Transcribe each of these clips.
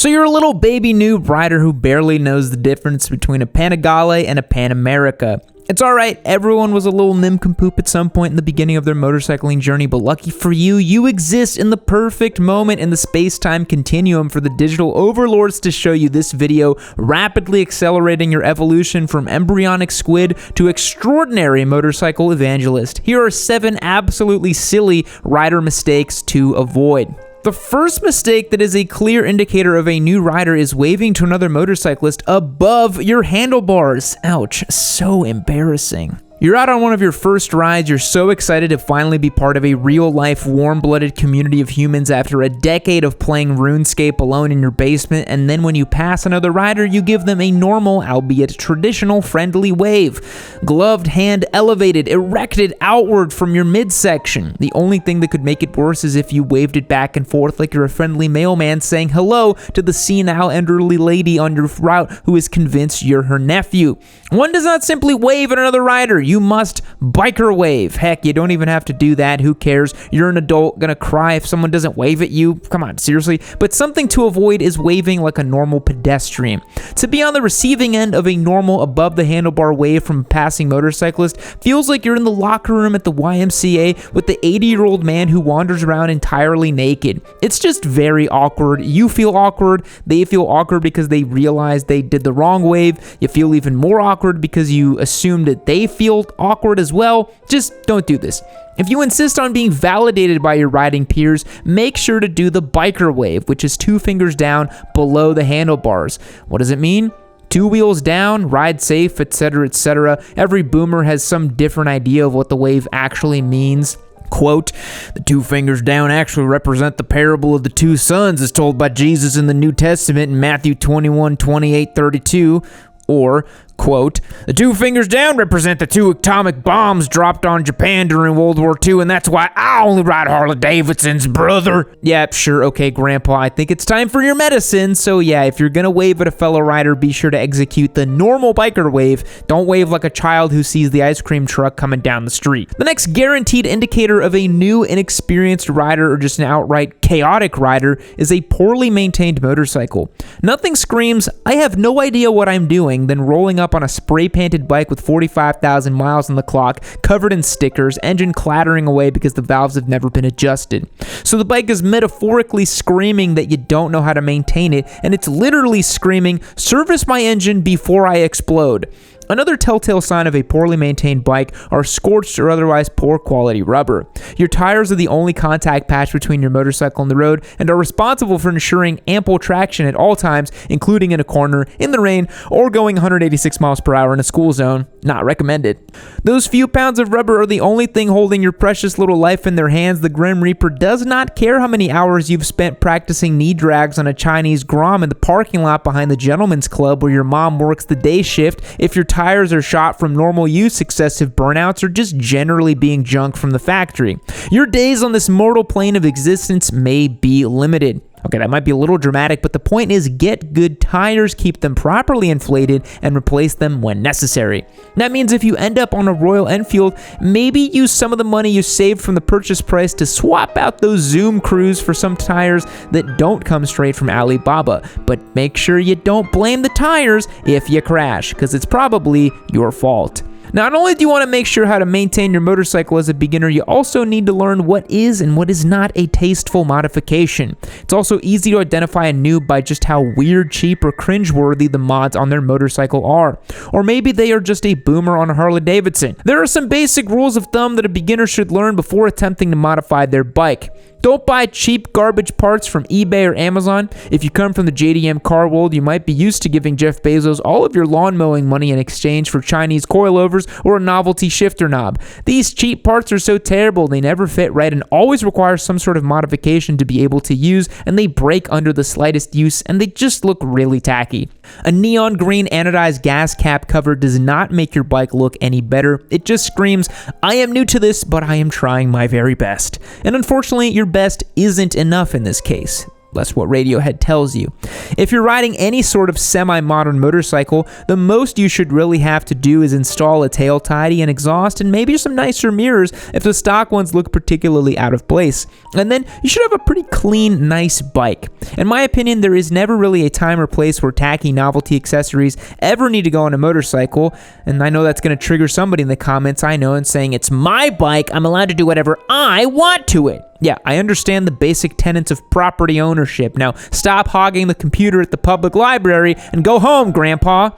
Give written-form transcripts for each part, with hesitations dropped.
So you're a little baby noob rider who barely knows the difference between a Panigale and a Pan America. It's alright, everyone was a little nincompoop at some point in the beginning of their motorcycling journey, but lucky for you, you exist in the perfect moment in the space-time continuum for the digital overlords to show you this video, rapidly accelerating your evolution from embryonic squid to extraordinary motorcycle evangelist. Here are 7 absolutely silly rider mistakes to avoid. The first mistake that is a clear indicator of a new rider is waving to another motorcyclist above your handlebars. Ouch, so embarrassing. You're out on one of your first rides, you're so excited to finally be part of a real-life, warm-blooded community of humans after a decade of playing RuneScape alone in your basement, and then when you pass another rider, you give them a normal, albeit traditional, friendly wave. Gloved hand elevated, erected outward from your midsection. The only thing that could make it worse is if you waved it back and forth like you're a friendly mailman saying hello to the senile elderly lady on your route who is convinced you're her nephew. One does not simply wave at another rider. You must biker wave. Heck, you don't even have to do that. Who cares? You're an adult, gonna cry if someone doesn't wave at you. Come on, seriously. But something to avoid is waving like a normal pedestrian. To be on the receiving end of a normal above the handlebar wave from a passing motorcyclist feels like you're in the locker room at the YMCA with the 80-year-old man who wanders around entirely naked. It's just very awkward. You feel awkward. They feel awkward because they realize they did the wrong wave. You feel even more awkward because you assume that they feel awkward as well. Just don't do this. If you insist on being validated by your riding peers, make sure to do the biker wave, which is 2 fingers down below the handlebars. What does it mean? 2 wheels down, ride safe, etc., etc. Every boomer has some different idea of what the wave actually means. Quote, the 2 fingers down actually represent the parable of the 2 sons as told by Jesus in the New Testament in Matthew 21, 28, 32. Or, quote, the 2 fingers down represent the 2 atomic bombs dropped on Japan during World War II, and that's why I only ride Harley-Davidsons, brother. Yeah, sure, okay, Grandpa, I think it's time for your medicine. So yeah, if you're gonna wave at a fellow rider, be sure to execute the normal biker wave. Don't wave like a child who sees the ice cream truck coming down the street. The next guaranteed indicator of a new, inexperienced rider or just an outright chaotic rider is a poorly maintained motorcycle. Nothing screams, I have no idea what I'm doing, than rolling up on a spray-painted bike with 45,000 miles on the clock, covered in stickers, engine clattering away because the valves have never been adjusted. So the bike is metaphorically screaming that you don't know how to maintain it, and it's literally screaming, service my engine before I explode. Another telltale sign of a poorly maintained bike are scorched or otherwise poor quality rubber. Your tires are the only contact patch between your motorcycle and the road and are responsible for ensuring ample traction at all times, including in a corner, in the rain, or going 186 miles per hour in a school zone. Not recommended. Those few pounds of rubber are the only thing holding your precious little life in their hands. The Grim Reaper does not care how many hours you've spent practicing knee drags on a Chinese Grom in the parking lot behind the Gentleman's Club where your mom works the day shift if your tires are shot from normal use, excessive burnouts, or just generally being junk from the factory. Your days on this mortal plane of existence may be limited. Okay, that might be a little dramatic, but the point is get good tires, keep them properly inflated, and replace them when necessary. That means if you end up on a Royal Enfield, maybe use some of the money you saved from the purchase price to swap out those Zoom Crews for some tires that don't come straight from Alibaba. But make sure you don't blame the tires if you crash, because it's probably your fault. Not only do you want to make sure how to maintain your motorcycle as a beginner, you also need to learn what is and what is not a tasteful modification. It's also easy to identify a noob by just how weird, cheap, or cringeworthy the mods on their motorcycle are. Or maybe they are just a boomer on a Harley-Davidson. There are some basic rules of thumb that a beginner should learn before attempting to modify their bike. Don't buy cheap garbage parts from eBay or Amazon. If you come from the JDM car world, you might be used to giving Jeff Bezos all of your lawn mowing money in exchange for Chinese coilovers or a novelty shifter knob. These cheap parts are so terrible, they never fit right and always require some sort of modification to be able to use, and they break under the slightest use, and they just look really tacky. A neon green anodized gas cap cover does not make your bike look any better. It just screams, I am new to this, but I am trying my very best. And unfortunately, your best isn't enough in this case. That's what Radiohead tells you. If you're riding any sort of semi-modern motorcycle, the most you should really have to do is install a tail tidy, an exhaust, and maybe some nicer mirrors if the stock ones look particularly out of place. And then you should have a pretty clean, nice bike. In my opinion, there is never really a time or place where tacky novelty accessories ever need to go on a motorcycle, and I know that's going to trigger somebody in the comments, I know, and saying, it's my bike, I'm allowed to do whatever I want to it. Yeah, I understand the basic tenets of property ownership. Now, stop hogging the computer at the public library and go home, Grandpa.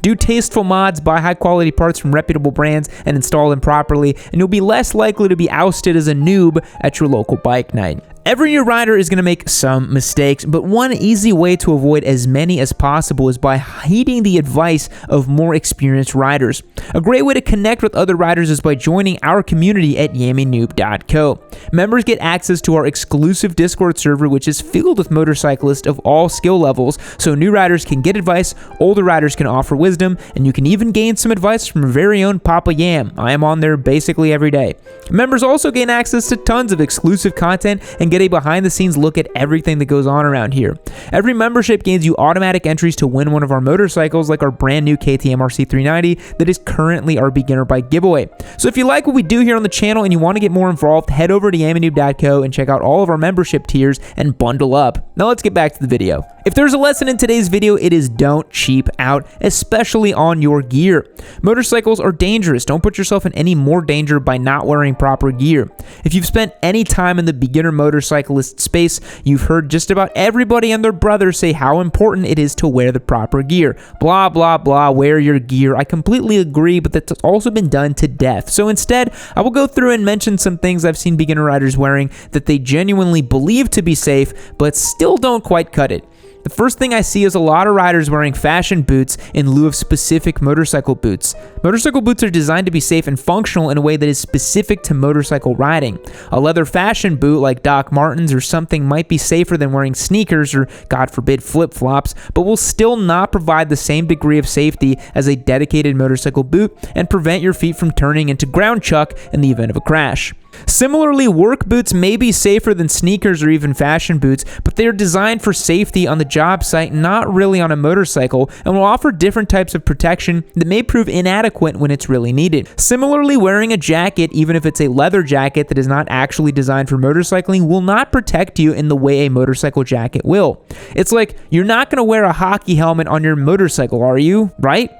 Do tasteful mods, buy high-quality parts from reputable brands, and install them properly, and you'll be less likely to be ousted as a noob at your local bike night. Every new rider is going to make some mistakes, but one easy way to avoid as many as possible is by heeding the advice of more experienced riders. A great way to connect with other riders is by joining our community at Yammienoob.co. Members get access to our exclusive Discord server, which is filled with motorcyclists of all skill levels, so new riders can get advice, older riders can offer wisdom, and you can even gain some advice from your very own Papa Yam. I am on there basically every day. Members also gain access to tons of exclusive content and get a behind-the-scenes look at everything that goes on around here. Every membership gains you automatic entries to win one of our motorcycles, like our brand new KTM RC390 that is currently our beginner bike giveaway. So if you like what we do here on the channel and you want to get more involved, head over to Yammienoob.co and check out all of our membership tiers and bundle up. Now let's get back to the video. If there's a lesson in today's video, it is don't cheap out, especially on your gear. Motorcycles are dangerous. Don't put yourself in any more danger by not wearing proper gear. If you've spent any time in the beginner motorcyclist space, you've heard just about everybody and their brother say how important it is to wear the proper gear. Blah, blah, blah, wear your gear. I completely agree, but that's also been done to death. So instead, I will go through and mention some things I've seen beginner riders wearing that they genuinely believe to be safe, but still don't quite cut it. The first thing I see is a lot of riders wearing fashion boots in lieu of specific motorcycle boots. Motorcycle boots are designed to be safe and functional in a way that is specific to motorcycle riding. A leather fashion boot like Doc Martens or something might be safer than wearing sneakers or, God forbid, flip-flops, but will still not provide the same degree of safety as a dedicated motorcycle boot and prevent your feet from turning into ground chuck in the event of a crash. Similarly, work boots may be safer than sneakers or even fashion boots, but they are designed for safety on the job site, not really on a motorcycle, and will offer different types of protection that may prove inadequate when it's really needed. Similarly, wearing a jacket, even if it's a leather jacket that is not actually designed for motorcycling, will not protect you in the way a motorcycle jacket will. It's like, you're not going to wear a hockey helmet on your motorcycle, are you? Right?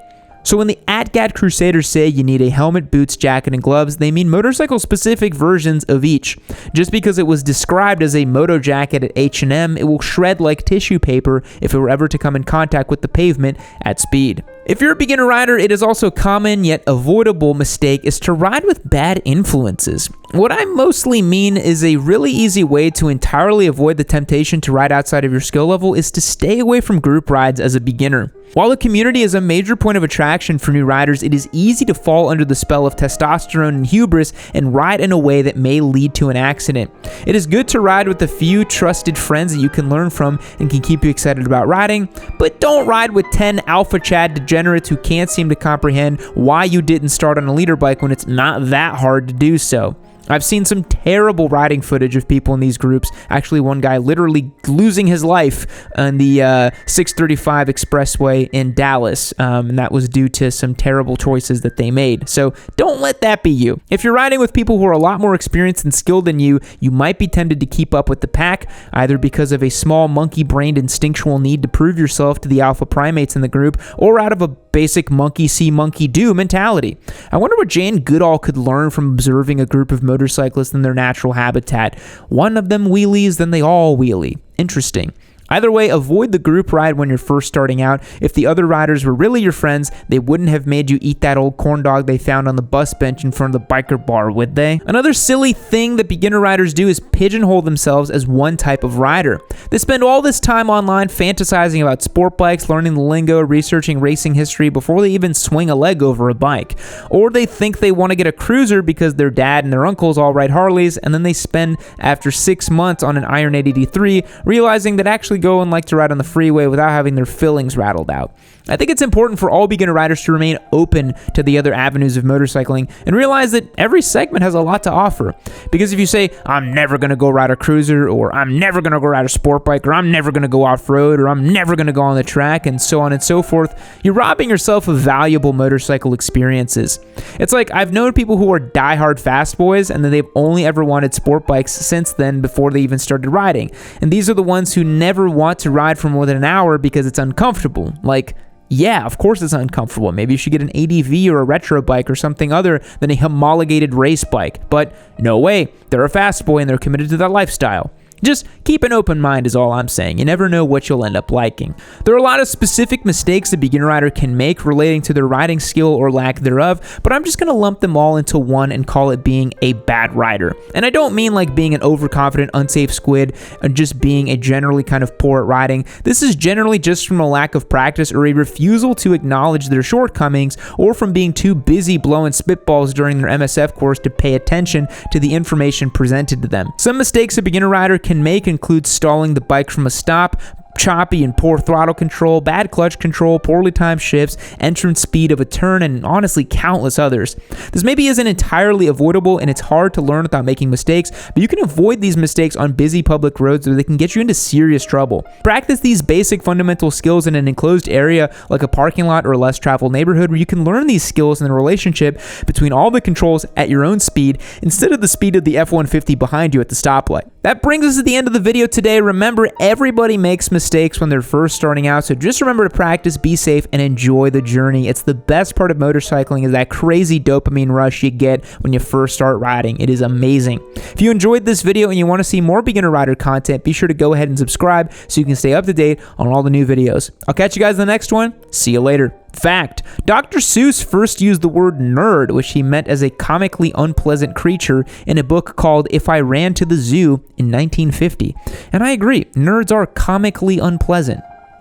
So when the AtGad Crusaders say you need a helmet, boots, jacket, and gloves, they mean motorcycle-specific versions of each. Just because it was described as a moto jacket at H&M, it will shred like tissue paper if it were ever to come in contact with the pavement at speed. If you're a beginner rider, it is also common yet avoidable mistake is to ride with bad influences. What I mostly mean is a really easy way to entirely avoid the temptation to ride outside of your skill level is to stay away from group rides as a beginner. While the community is a major point of attraction for new riders, it is easy to fall under the spell of testosterone and hubris and ride in a way that may lead to an accident. It is good to ride with a few trusted friends that you can learn from and can keep you excited about riding, but don't ride with 10 alpha Chad degenerates who can't seem to comprehend why you didn't start on a leader bike when it's not that hard to do so. I've seen some terrible riding footage of people in these groups. Actually, one guy literally losing his life on the 635 expressway in Dallas, and that was due to some terrible choices that they made. So don't let that be you. If you're riding with people who are a lot more experienced and skilled than you, you might be tempted to keep up with the pack, either because of a small monkey-brained instinctual need to prove yourself to the alpha primates in the group, or out of a basic monkey see, monkey do mentality. I wonder what Jane Goodall could learn from observing a group of motorcyclists in their natural habitat. One of them wheelies, then they all wheelie. Interesting. Either way, avoid the group ride when you're first starting out. If the other riders were really your friends, they wouldn't have made you eat that old corn dog they found on the bus bench in front of the biker bar, would they? Another silly thing that beginner riders do is pigeonhole themselves as one type of rider. They spend all this time online fantasizing about sport bikes, learning the lingo, researching racing history before they even swing a leg over a bike. Or they think they want to get a cruiser because their dad and their uncles all ride Harleys, and then they spend after 6 months on an Iron 883 realizing that actually actually go and like to ride on the freeway without having their fillings rattled out. I think it's important for all beginner riders to remain open to the other avenues of motorcycling and realize that every segment has a lot to offer. Because if you say, I'm never going to go ride a cruiser, or I'm never going to go ride a sport bike, or I'm never going to go off-road, or I'm never going to go on the track, and so on and so forth, you're robbing yourself of valuable motorcycle experiences. It's like I've known people who are diehard fast boys, and then they've only ever wanted sport bikes since then before they even started riding. And these are the ones who never want to ride for more than an hour because it's uncomfortable. Like, yeah, of course it's uncomfortable. Maybe you should get an ADV or a retro bike or something other than a homologated race bike. But no way, they're a fast boy and they're committed to that lifestyle. Just keep an open mind is all I'm saying. You never know what you'll end up liking. There are a lot of specific mistakes a beginner rider can make relating to their riding skill or lack thereof, but I'm just going to lump them all into one and call it being a bad rider. And I don't mean like being an overconfident, unsafe squid and just being a generally kind of poor at riding. This is generally just from a lack of practice or a refusal to acknowledge their shortcomings, or from being too busy blowing spitballs during their MSF course to pay attention to the information presented to them. Some mistakes a beginner rider can make include stalling the bike from a stop, choppy and poor throttle control, bad clutch control, poorly timed shifts, entrance speed of a turn, and honestly countless others. This maybe isn't entirely avoidable and it's hard to learn without making mistakes, but you can avoid these mistakes on busy public roads where they can get you into serious trouble. Practice these basic fundamental skills in an enclosed area like a parking lot or a less traveled neighborhood where you can learn these skills in the relationship between all the controls at your own speed instead of the speed of the F-150 behind you at the stoplight. That brings us to the end of the video today. Remember, everybody makes mistakes when they're first starting out, so just remember to practice, be safe, and enjoy the journey. It's the best part of motorcycling is that crazy dopamine rush you get when you first start riding. It is amazing. If you enjoyed this video and you want to see more beginner rider content, be sure to go ahead and subscribe so you can stay up to date on all the new videos. I'll catch you guys in the next one. See you later. Fact: Dr. Seuss first used the word nerd, which he meant as a comically unpleasant creature, in a book called If I Ran to the Zoo in 1950. And I agree, nerds are comically unpleasant.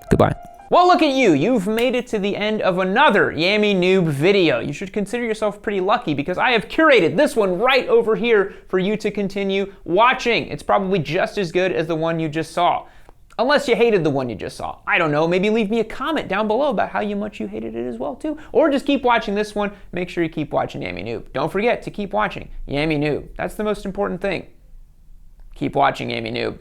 Goodbye. Well, look at you. You've made it to the end of another Yammienoob video. You should consider yourself pretty lucky because I have curated this one right over here for you to continue watching. It's probably just as good as the one you just saw. Unless you hated the one you just saw. I don't know, maybe leave me a comment down below about how much you hated it as well too. Or just keep watching this one. Make sure you keep watching Yammienoob. Don't forget to keep watching Yammienoob. That's the most important thing. Keep watching Yammienoob.